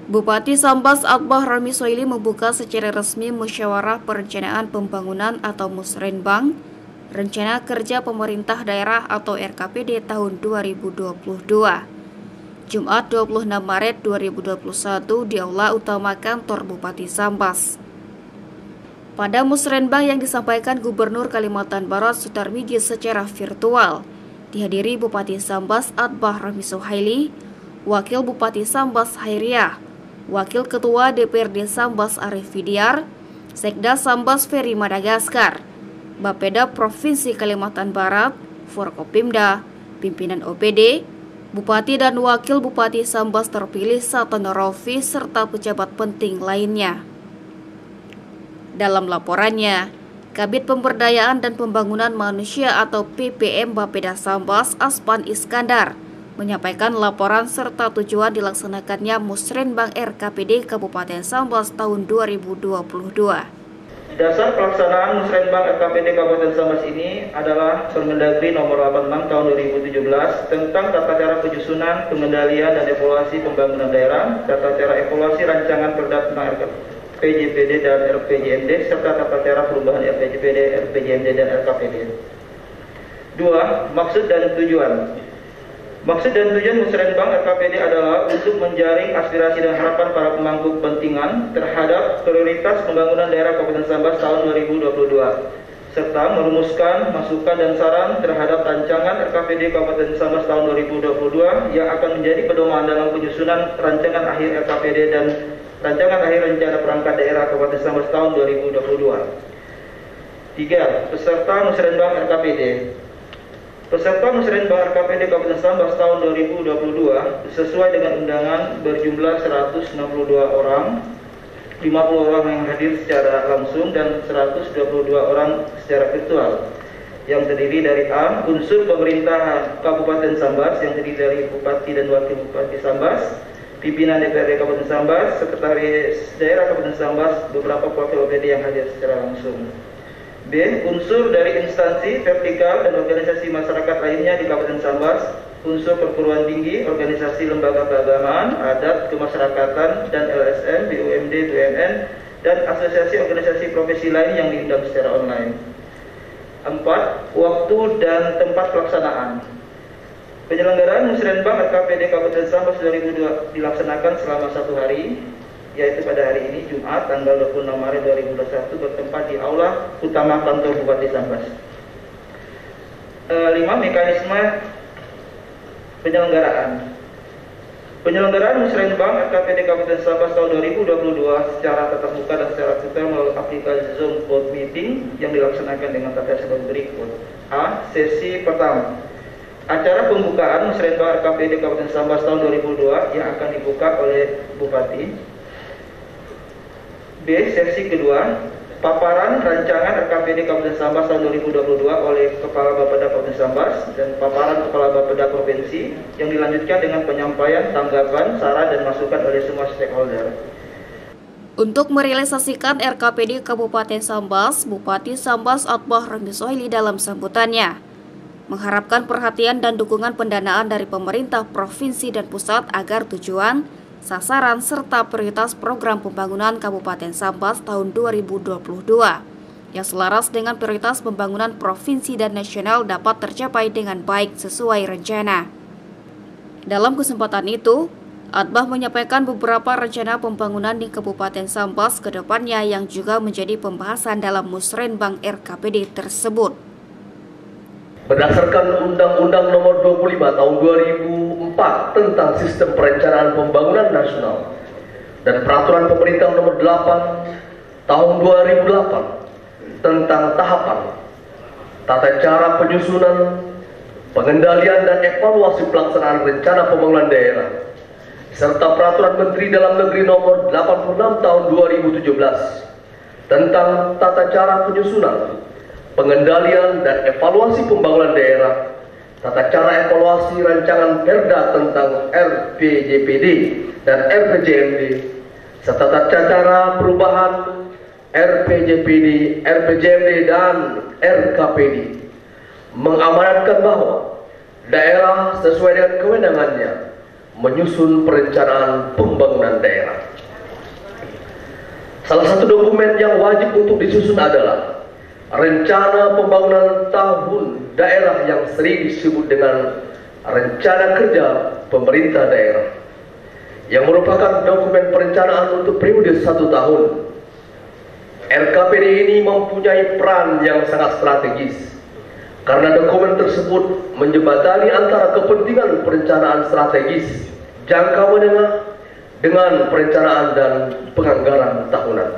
Bupati Sambas Atbah Rami Soili membuka secara resmi Musyawarah Perencanaan Pembangunan atau Musrenbang, Rencana Kerja Pemerintah Daerah atau RKPD tahun 2022. Jumat 26 Maret 2021 di Aula Utama Kantor Bupati Sambas. Pada Musrenbang yang disampaikan Gubernur Kalimantan Barat Sutarmiji secara virtual, dihadiri Bupati Sambas Atbah Rami Soili, Wakil Bupati Sambas Hairiah, Wakil Ketua DPRD Sambas Arif Fidiar, Sekda Sambas Ferry Madagaskar, Bapeda Provinsi Kalimantan Barat, Forkopimda, pimpinan OPD, Bupati dan Wakil Bupati Sambas terpilih Satono Rofi serta pejabat penting lainnya. Dalam laporannya, Kabid Pemberdayaan dan Pembangunan Manusia atau PPM Bapeda Sambas Aspan Iskandar menyampaikan laporan serta tujuan dilaksanakannya Musrenbang RKPD Kabupaten Sambas tahun 2022. Dasar pelaksanaan Musrenbang RKPD Kabupaten Sambas ini adalah Permendagri nomor 86 tahun 2017 tentang tata cara penyusunan, pengendalian dan evaluasi pembangunan daerah, tata cara evaluasi rancangan perda tentang RPJPD dan RPJMD, serta tata cara perubahan RPJPD, RPJMD dan RKPD. 2. Maksud dan tujuan. Maksud dan tujuan Musrenbang RKPD adalah untuk menjaring aspirasi dan harapan para pemangku kepentingan terhadap prioritas pembangunan daerah Kabupaten Sambas tahun 2022, serta merumuskan masukan dan saran terhadap rancangan RKPD Kabupaten Sambas tahun 2022 yang akan menjadi pedoman dalam penyusunan rancangan akhir RKPD dan rancangan akhir rencana perangkat daerah Kabupaten Sambas tahun 2022. 3. Peserta Musrenbang RKPD. Peserta Musrenbang RKPD Kabupaten Sambas tahun 2022 sesuai dengan undangan berjumlah 162 orang, 50 orang yang hadir secara langsung dan 122 orang secara virtual, yang terdiri dari A. Unsur pemerintahan Kabupaten Sambas yang terdiri dari Bupati dan Wakil Bupati Sambas, pimpinan DPRD Kabupaten Sambas, Sekretaris Daerah Kabupaten Sambas, beberapa wakil OPD yang hadir secara langsung. B. Unsur dari instansi vertikal dan organisasi masyarakat lainnya di Kabupaten Sambas, unsur perguruan tinggi, organisasi lembaga keagamaan, adat, kemasyarakatan, dan LSM, BUMD, BUMN, dan asosiasi organisasi profesi lain yang diundang secara online. 4. Waktu dan tempat pelaksanaan. Penyelenggaraan Musrenbang RKPD Kabupaten Sambas 2022 dilaksanakan selama 1 hari, yaitu pada hari ini Jumat tanggal 26 Maret 2021 bertempat di Aula Utama Kantor Bupati Sambas. 5. Mekanisme penyelenggaraan. Penyelenggaraan Musrenbang RKPD Kabupaten Sambas tahun 2022 secara tatap muka dan secara virtual melalui aplikasi Zoom Board Meeting yang dilaksanakan dengan tata sebagai berikut. A. Sesi pertama. Acara pembukaan Musrenbang RKPD Kabupaten Sambas tahun 2022 yang akan dibuka oleh Bupati. B. Sesi kedua, paparan rancangan RKPD Kabupaten Sambas tahun 2022 oleh Kepala Bapeda Kabupaten Sambas dan paparan Kepala Bapeda Provinsi yang dilanjutkan dengan penyampaian tanggapan, saran dan masukan oleh semua stakeholder. Untuk merealisasikan RKPD Kabupaten Sambas, Bupati Sambas Atbah Rami Soili dalam sambutannya mengharapkan perhatian dan dukungan pendanaan dari pemerintah provinsi dan pusat agar tujuan, sasaran serta prioritas program pembangunan Kabupaten Sambas tahun 2022 yang selaras dengan prioritas pembangunan provinsi dan nasional dapat tercapai dengan baik sesuai rencana. Dalam kesempatan itu, Atbah menyampaikan beberapa rencana pembangunan di Kabupaten Sambas ke depannya yang juga menjadi pembahasan dalam Musrenbang RKPD tersebut. Berdasarkan Undang-Undang Nomor 25 Tahun 2004 tentang Sistem Perencanaan Pembangunan Nasional dan Peraturan Pemerintah Nomor 8 Tahun 2008 tentang tahapan, tata cara penyusunan, pengendalian dan evaluasi pelaksanaan rencana pembangunan daerah, serta Peraturan Menteri Dalam Negeri Nomor 86 Tahun 2017 tentang tata cara penyusunan, pengendalian dan evaluasi pembangunan daerah, tata cara evaluasi rancangan perda tentang RPJPD dan RPJMD, serta tata cara perubahan RPJPD, RPJMD dan RKPD, mengamanatkan bahwa daerah sesuai dengan kewenangannya menyusun perencanaan pembangunan daerah. Salah satu dokumen yang wajib untuk disusun adalah Rencana Pembangunan Tahun Daerah yang sering disebut dengan Rencana Kerja Pemerintah Daerah, yang merupakan dokumen perencanaan untuk periode 1 tahun. RKPD ini mempunyai peran yang sangat strategis karena dokumen tersebut menjembatani antara kepentingan perencanaan strategis jangka menengah dengan perencanaan dan penganggaran tahunan.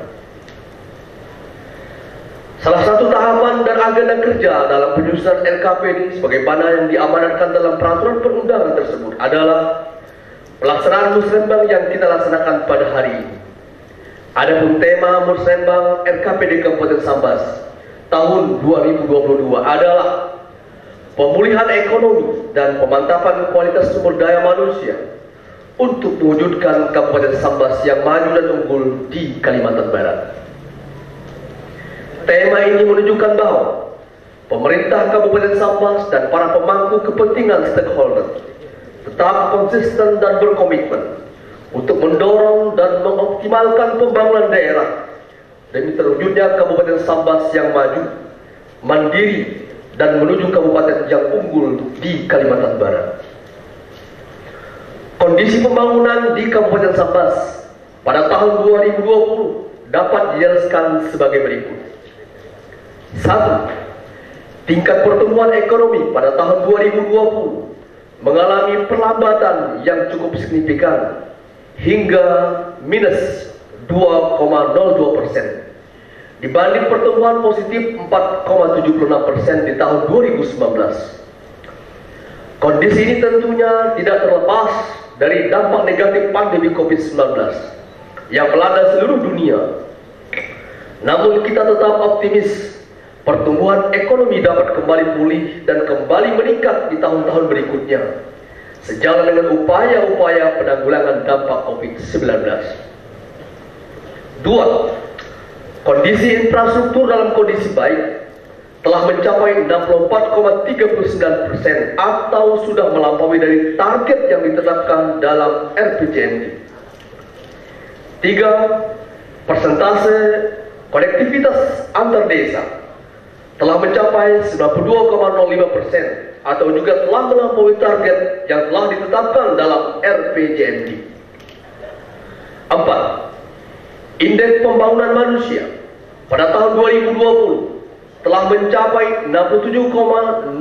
Salah satu tahapan dan agenda kerja dalam penyusunan RKPD sebagaimana yang diamanatkan dalam peraturan perundangan tersebut adalah pelaksanaan musrenbang yang kita laksanakan pada hari ini. Adapun tema musrenbang RKPD Kabupaten Sambas tahun 2022 adalah pemulihan ekonomi dan pemantapan kualitas sumber daya manusia untuk mewujudkan Kabupaten Sambas yang maju dan unggul di Kalimantan Barat. Tema ini menunjukkan bahwa pemerintah Kabupaten Sambas dan para pemangku kepentingan stakeholder tetap konsisten dan berkomitmen untuk mendorong dan mengoptimalkan pembangunan daerah demi terwujudnya Kabupaten Sambas yang maju, mandiri, dan menuju kabupaten yang unggul di Kalimantan Barat. Kondisi pembangunan di Kabupaten Sambas pada tahun 2020 dapat dijelaskan sebagai berikut. 1. Tingkat pertumbuhan ekonomi pada tahun 2020 mengalami perlambatan yang cukup signifikan hingga minus 2,02% dibanding pertumbuhan positif 4,76% di tahun 2019. Kondisi ini tentunya tidak terlepas dari dampak negatif pandemi COVID-19 yang melanda seluruh dunia. Namun kita tetap optimis pertumbuhan ekonomi dapat kembali pulih dan kembali meningkat di tahun-tahun berikutnya, sejalan dengan upaya-upaya penanggulangan dampak COVID-19. 2. Kondisi infrastruktur dalam kondisi baik telah mencapai 64,39% atau sudah melampaui dari target yang ditetapkan dalam RPJMD. 3. Persentase konektivitas antar desa telah mencapai 92,05% atau juga telah melampaui target yang telah ditetapkan dalam RPJMD. 4. Indeks pembangunan manusia pada tahun 2020 telah mencapai 67,03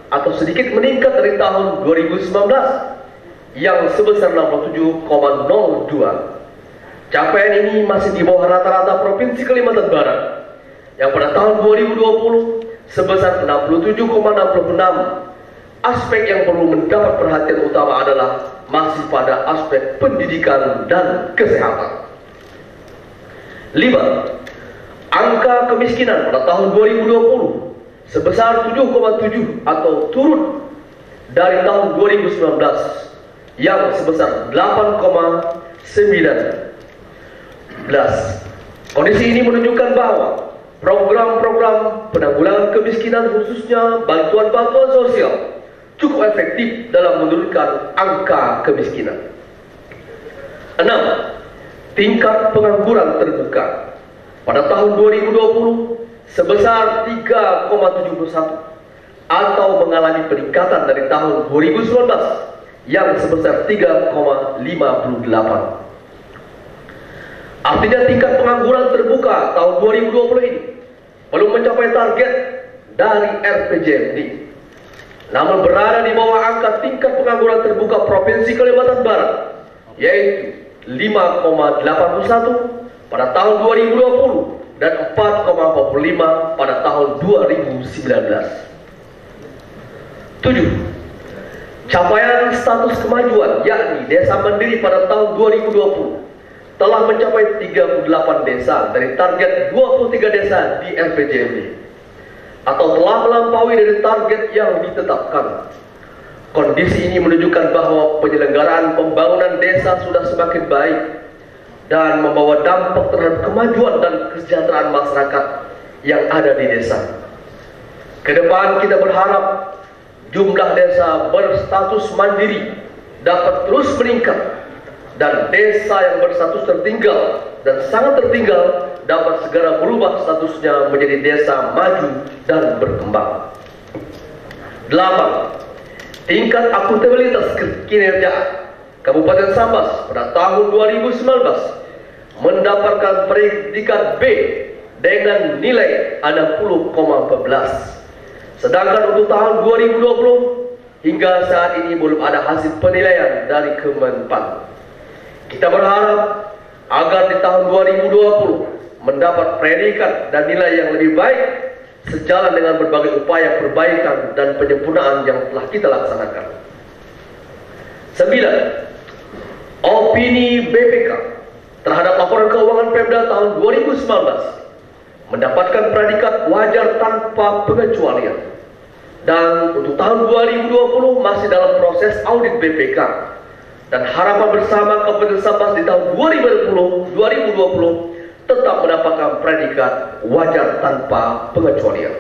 atau sedikit meningkat dari tahun 2019 yang sebesar 67,02. Capaian ini masih di bawah rata-rata Provinsi Kalimantan Barat yang pada tahun 2020 sebesar 67,66. Aspek yang perlu mendapat perhatian utama adalah masih pada aspek pendidikan dan kesehatan. 5. Angka kemiskinan pada tahun 2020 sebesar 7,7 atau turun dari tahun 2019 yang sebesar 8,19. Kondisi ini menunjukkan bahwa program-program penanggulangan kemiskinan khususnya bantuan-bantuan sosial cukup efektif dalam menurunkan angka kemiskinan. 6. Tingkat pengangguran terbuka pada tahun 2020 sebesar 3,71 atau mengalami peningkatan dari tahun 2019 yang sebesar 3,58. Artinya tingkat pengangguran terbuka tahun 2020 ini belum mencapai target dari RPJMD, namun berada di bawah angka tingkat pengangguran terbuka Provinsi Kalimantan Barat, yaitu 5,81 pada tahun 2020 dan 4,45 pada tahun 2019. 7. Capaian status kemajuan yakni desa mandiri pada tahun 2020 telah mencapai 38 desa dari target 23 desa di RPJMD atau telah melampaui dari target yang ditetapkan. Kondisi ini menunjukkan bahwa penyelenggaraan pembangunan desa sudah semakin baik dan membawa dampak terhadap kemajuan dan kesejahteraan masyarakat yang ada di desa. Ke depan kita berharap jumlah desa berstatus mandiri dapat terus meningkat dan desa yang berstatus tertinggal dan sangat tertinggal dapat segera berubah statusnya menjadi desa maju dan berkembang. 8. Tingkat akuntabilitas kinerja Kabupaten Sambas pada tahun 2019 mendapatkan predikat B dengan nilai 60,14. Sedangkan untuk tahun 2020 hingga saat ini belum ada hasil penilaian dari Kemenpan. Kita berharap agar di tahun 2020 mendapat predikat dan nilai yang lebih baik sejalan dengan berbagai upaya perbaikan dan penyempurnaan yang telah kita laksanakan. 9. Opini BPK terhadap laporan keuangan Pemda tahun 2019 mendapatkan predikat wajar tanpa pengecualian. Dan untuk tahun 2020 masih dalam proses audit BPK. Dan harapan bersama Kabupaten Sambas di tahun 2020 tetap mendapatkan predikat wajar tanpa pengecualian.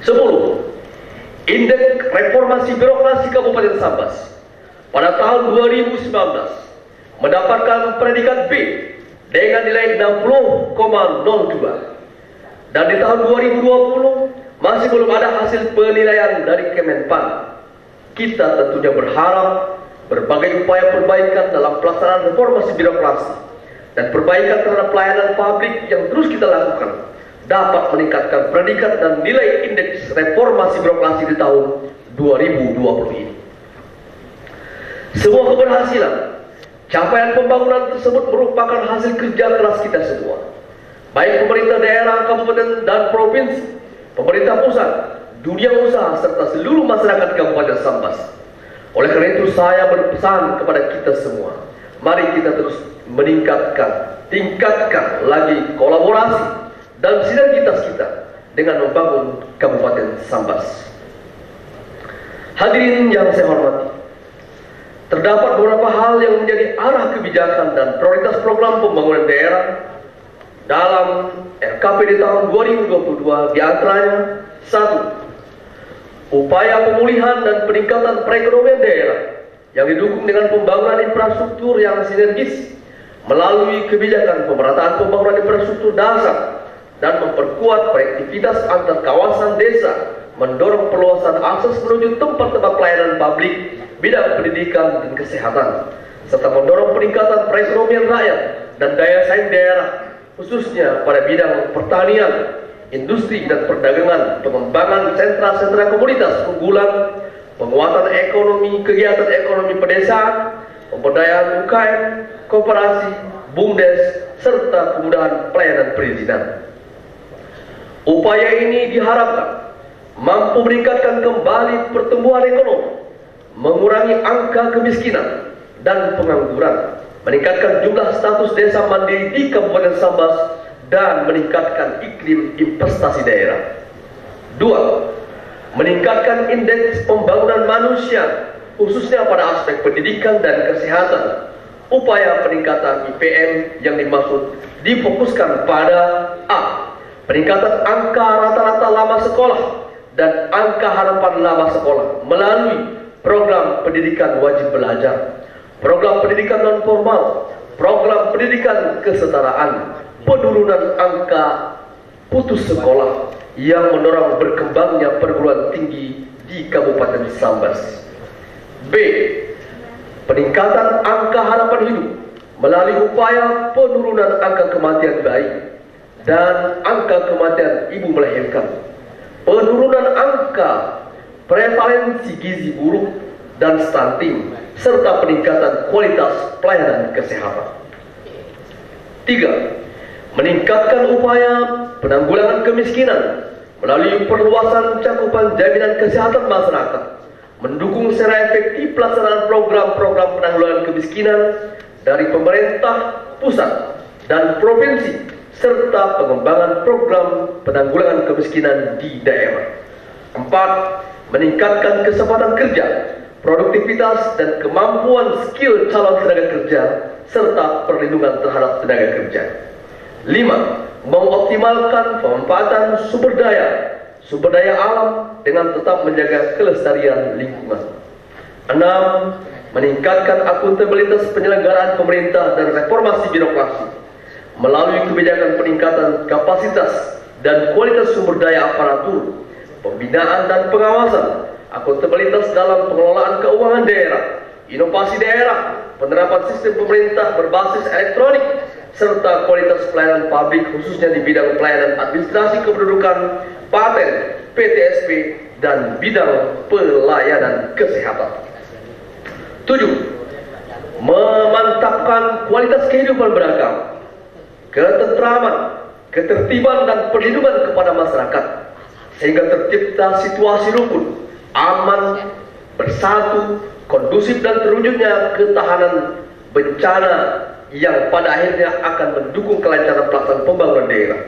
10. Indeks reformasi birokrasi Kabupaten Sambas pada tahun 2019 mendapatkan predikat B dengan nilai 60,02. Dan di tahun 2020 masih belum ada hasil penilaian dari Kemenpan. Kita tentunya berharap berbagai upaya perbaikan dalam pelaksanaan reformasi birokrasi dan perbaikan terhadap pelayanan publik yang terus kita lakukan dapat meningkatkan predikat dan nilai indeks reformasi birokrasi di tahun 2020 ini. Sebuah keberhasilan, capaian pembangunan tersebut merupakan hasil kerja keras kita semua, baik pemerintah daerah, kabupaten, dan provinsi, pemerintah pusat, dunia usaha, serta seluruh masyarakat Kabupaten Sambas. Oleh karena itu saya berpesan kepada kita semua, mari kita terus tingkatkan lagi kolaborasi dan sinergitas kita dengan membangun Kabupaten Sambas. Hadirin yang saya hormati, terdapat beberapa hal yang menjadi arah kebijakan dan prioritas program pembangunan daerah dalam RKPD tahun 2022, di antaranya 1. Upaya pemulihan dan peningkatan perekonomian daerah yang didukung dengan pembangunan infrastruktur yang sinergis melalui kebijakan pemerataan pembangunan infrastruktur dasar dan memperkuat konektivitas antar kawasan desa, mendorong perluasan akses menuju tempat-tempat pelayanan publik, bidang pendidikan dan kesehatan, serta mendorong peningkatan perekonomian rakyat dan daya saing daerah, khususnya pada bidang pertanian, industri dan perdagangan, pengembangan sentra-sentra komunitas unggulan, penguatan ekonomi, kegiatan ekonomi pedesaan, pemberdayaan UKM, koperasi, BUMDes, serta kemudahan pelayanan perizinan. Upaya ini diharapkan mampu meningkatkan kembali pertumbuhan ekonomi, mengurangi angka kemiskinan dan pengangguran, meningkatkan jumlah status desa mandiri di Kabupaten Sambas, dan meningkatkan iklim investasi daerah. 2. Meningkatkan indeks pembangunan manusia, khususnya pada aspek pendidikan dan kesehatan. Upaya peningkatan IPM yang dimaksud difokuskan pada A. Peningkatan angka rata-rata lama sekolah dan angka harapan lama sekolah melalui program pendidikan wajib belajar, program pendidikan non formal, program pendidikan kesetaraan, penurunan angka putus sekolah yang mendorong berkembangnya perguruan tinggi di Kabupaten Sambas. B. Peningkatan angka harapan hidup melalui upaya penurunan angka kematian bayi dan angka kematian ibu melahirkan, penurunan angka prevalensi gizi buruk dan stunting, serta peningkatan kualitas pelayanan kesehatan. 3. Meningkatkan upaya penanggulangan kemiskinan melalui perluasan cakupan jaminan kesehatan masyarakat, mendukung secara efektif pelaksanaan program-program penanggulangan kemiskinan dari pemerintah pusat dan provinsi, serta pengembangan program penanggulangan kemiskinan di daerah. 4. Meningkatkan kesempatan kerja, produktivitas dan kemampuan skill calon tenaga kerja, serta perlindungan terhadap tenaga kerja. 5. Mengoptimalkan pemanfaatan sumber daya alam dengan tetap menjaga kelestarian lingkungan. Enam, meningkatkan akuntabilitas penyelenggaraan pemerintah dan reformasi birokrasi melalui kebijakan peningkatan kapasitas dan kualitas sumber daya aparatur, pembinaan dan pengawasan, akuntabilitas dalam pengelolaan keuangan daerah, inovasi daerah, penerapan sistem pemerintah berbasis elektronik, serta kualitas pelayanan publik khususnya di bidang pelayanan administrasi kependudukan, paten, PTSP, dan bidang pelayanan kesehatan. 7. Memantapkan kualitas kehidupan beragama, ketentraman, ketertiban dan perlindungan kepada masyarakat sehingga tercipta situasi rukun, aman, bersatu, kondusif dan terwujudnya ketahanan bencana yang pada akhirnya akan mendukung kelancaran pelaksanaan pembangunan daerah.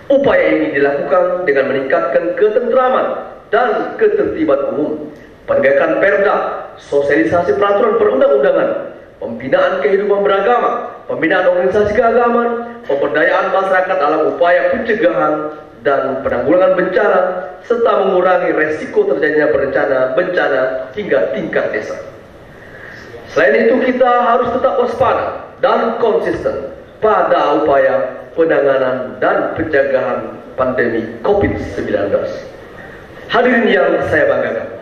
Upaya ini dilakukan dengan meningkatkan ketentraman dan ketertiban umum, penegakan perda, sosialisasi peraturan perundang-undangan, pembinaan kehidupan beragama, pembinaan organisasi keagamaan, pemberdayaan masyarakat dalam upaya pencegahan dan penanggulangan bencana, serta mengurangi resiko terjadinya bencana hingga tingkat desa. Selain itu, kita harus tetap waspada dan konsisten pada upaya penanganan dan pencegahan pandemi COVID-19. Hadirin yang saya banggakan,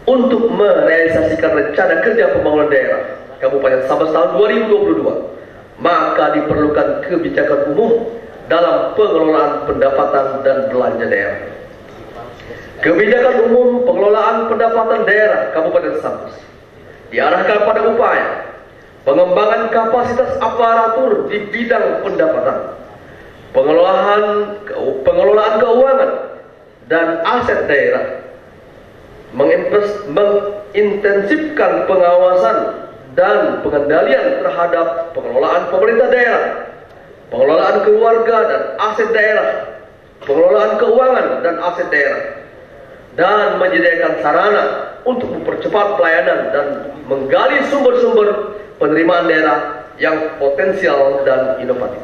untuk merealisasikan rencana kerja pembangunan daerah Kabupaten Sambas tahun 2022, maka diperlukan kebijakan umum dalam pengelolaan pendapatan dan belanja daerah. Kebijakan umum pengelolaan pendapatan daerah Kabupaten Sambas diarahkan pada upaya pengembangan kapasitas aparatur di bidang pendapatan, pengelolaan keuangan dan aset daerah, mengintensifkan pengawasan dan pengendalian terhadap pengelolaan pemerintah daerah, pengelolaan keluarga dan aset daerah, pengelolaan keuangan dan aset daerah, dan menyediakan sarana untuk mempercepat pelayanan dan menggali sumber-sumber penerimaan daerah yang potensial dan inovatif.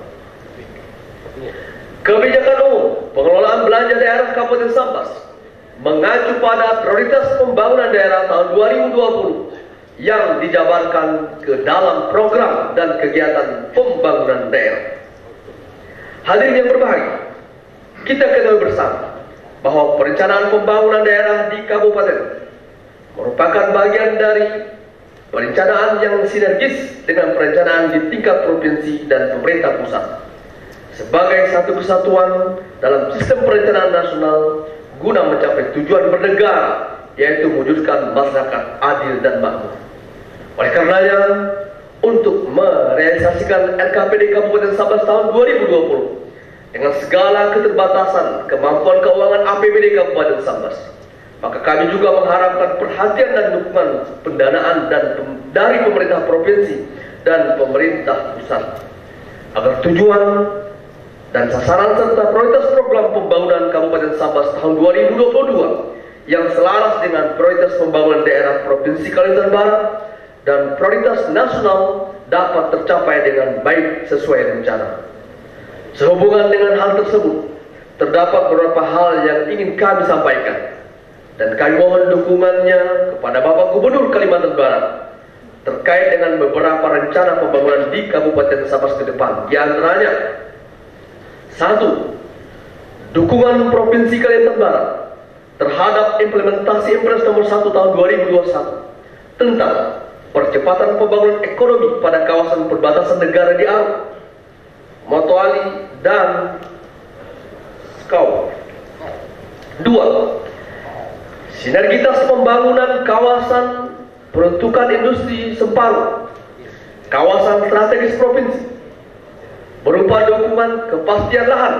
Kebijakan umum pengelolaan belanja daerah Kabupaten Sambas mengacu pada prioritas pembangunan daerah tahun 2020 yang dijabarkan ke dalam program dan kegiatan pembangunan daerah. Hadirin yang berbahagia, kita ketahui bersama bahwa perencanaan pembangunan daerah di kabupaten merupakan bagian dari perencanaan yang sinergis dengan perencanaan di tingkat provinsi dan pemerintah pusat sebagai satu kesatuan dalam sistem perencanaan nasional guna mencapai tujuan bernegara, yaitu mewujudkan masyarakat adil dan makmur. Oleh karenanya, untuk merealisasikan RKPD Kabupaten Sambas tahun 2020 dengan segala keterbatasan kemampuan keuangan APBD Kabupaten Sambas, maka kami juga mengharapkan perhatian dan dukungan pendanaan dari pemerintah provinsi dan pemerintah pusat agar tujuan dan sasaran serta prioritas program pembangunan Kabupaten Sambas tahun 2022 yang selaras dengan prioritas pembangunan daerah Provinsi Kalimantan Barat dan prioritas nasional dapat tercapai dengan baik sesuai rencana. Sehubungan dengan hal tersebut, terdapat beberapa hal yang ingin kami sampaikan dan kami mohon dukungannya kepada Bapak Gubernur Kalimantan Barat terkait dengan beberapa rencana pembangunan di Kabupaten Sambas ke depan. Di antaranya, 1. Dukungan Provinsi Kalimantan Barat terhadap implementasi Impres nomor 1 tahun 2021 tentang percepatan pembangunan ekonomi pada kawasan perbatasan negara di Aruk, Motoali, dan Skau. 2. Sinergitas pembangunan kawasan peruntukan industri Semparu, kawasan strategis provinsi, berupa dukungan kepastian lahan,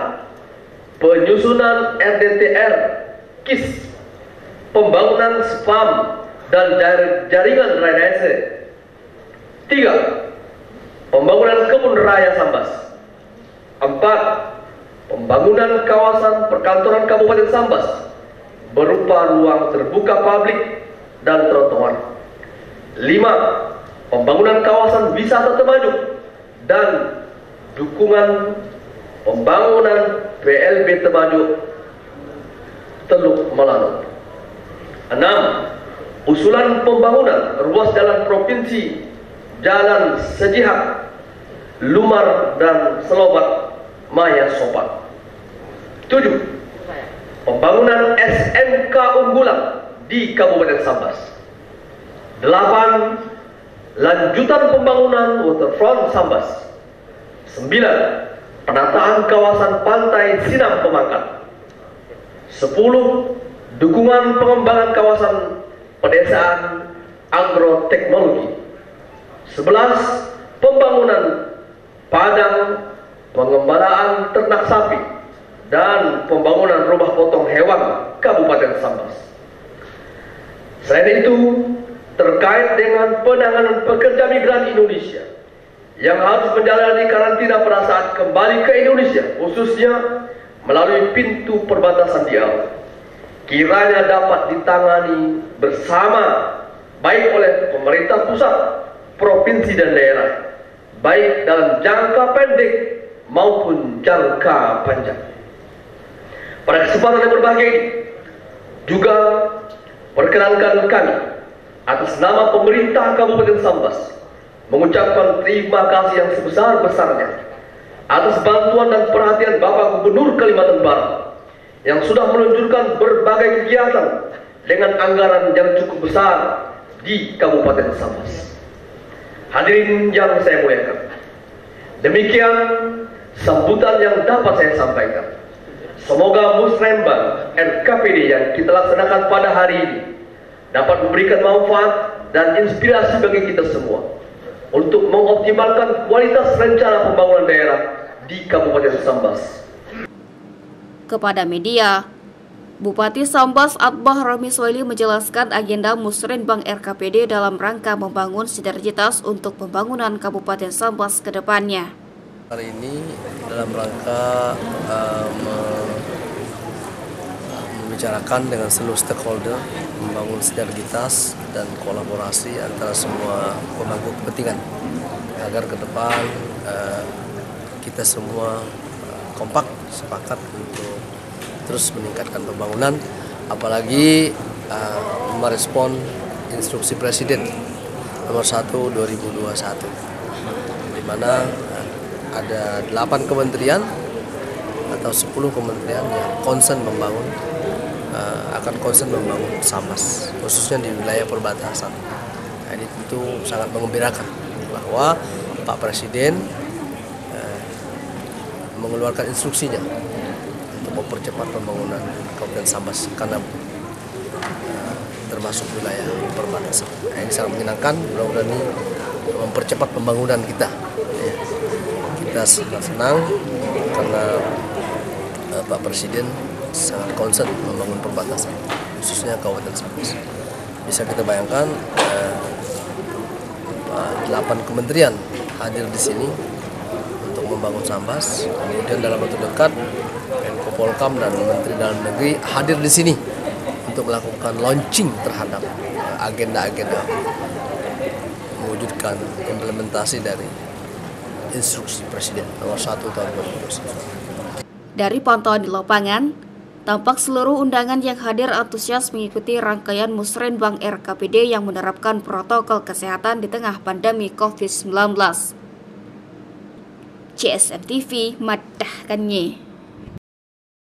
penyusunan RDTR, KIS, pembangunan spam dan jaringan drainase. 3. Pembangunan kebun raya Sambas. 4. Pembangunan kawasan perkantoran Kabupaten Sambas berupa ruang terbuka publik dan trotoar. 5. Pembangunan kawasan wisata termaju dan dukungan pembangunan PLB Temajuk Teluk Melano. 6. usulan pembangunan ruas jalan provinsi, Jalan Sejihak, Lumar dan Selobat Maya Sopat. 7. Pembangunan SMK unggulan di Kabupaten Sambas. 8. Lanjutan pembangunan waterfront Sambas. 9. Penataan kawasan pantai Sinam Pemangkat. 10. Dukungan pengembangan kawasan pedesaan agroteknologi. 11. Pembangunan padang pengembalaan ternak sapi dan pembangunan rumah potong hewan Kabupaten Sambas. Selain itu, terkait dengan penanganan pekerja migran Indonesia yang harus menjalani karantina pada saat kembali ke Indonesia, khususnya melalui pintu perbatasan Diau, kiranya dapat ditangani bersama baik oleh pemerintah pusat, provinsi dan daerah, baik dalam jangka pendek maupun jangka panjang. Pada kesempatan yang berbahagia ini juga perkenankan kami atas nama pemerintah Kabupaten Sambas mengucapkan terima kasih yang sebesar-besarnya atas bantuan dan perhatian Bapak Gubernur Kalimantan Barat yang sudah meluncurkan berbagai kegiatan dengan anggaran yang cukup besar di Kabupaten Sambas. Hadirin yang saya muliakan, demikian sambutan yang dapat saya sampaikan. Semoga Musrembang RKPD yang kita laksanakan pada hari ini dapat memberikan manfaat dan inspirasi bagi kita semua untuk mengoptimalkan kualitas rencana pembangunan daerah di Kabupaten Sambas. Kepada media, Bupati Sambas Atbah Romi Soili menjelaskan agenda Musrenbang RKPD dalam rangka membangun sinergitas untuk pembangunan Kabupaten Sambas ke depannya. Hari ini dalam rangka membicarakan dengan seluruh stakeholder, membangun sinergitas dan kolaborasi antara semua pemangku kepentingan agar ke depan kita semua kompak sepakat untuk terus meningkatkan pembangunan, apalagi merespon instruksi Presiden nomor 1 2021 di mana ada 8 kementerian atau 10 kementerian yang concern membangun akan concern membangun Sambas, khususnya di wilayah perbatasan. Nah, ini tentu sangat mengembirakan bahwa Pak Presiden mengeluarkan instruksinya untuk mempercepat pembangunan Kabupaten Sambas karena termasuk wilayah perbatasan. Nah, ini sangat menyenangkan, mudah-mudahan ini mempercepat pembangunan kita. Kita sangat senang karena Pak Presiden sangat concern membangun perbatasan, khususnya Kabupaten Sambas. Bisa kita bayangkan 8 kementerian hadir di sini untuk membangun Sambas. Kemudian dalam waktu dekat Menko Polkam dan Menteri Dalam Negeri hadir di sini untuk melakukan launching terhadap agenda-agenda mewujudkan implementasi dari instruksi Presiden nomor 1 tahun 2021. Dari pantauan di lapangan, tampak seluruh undangan yang hadir antusias mengikuti rangkaian Musrenbang RKPD yang menerapkan protokol kesehatan di tengah pandemi COVID-19. CSM TV madahkannya.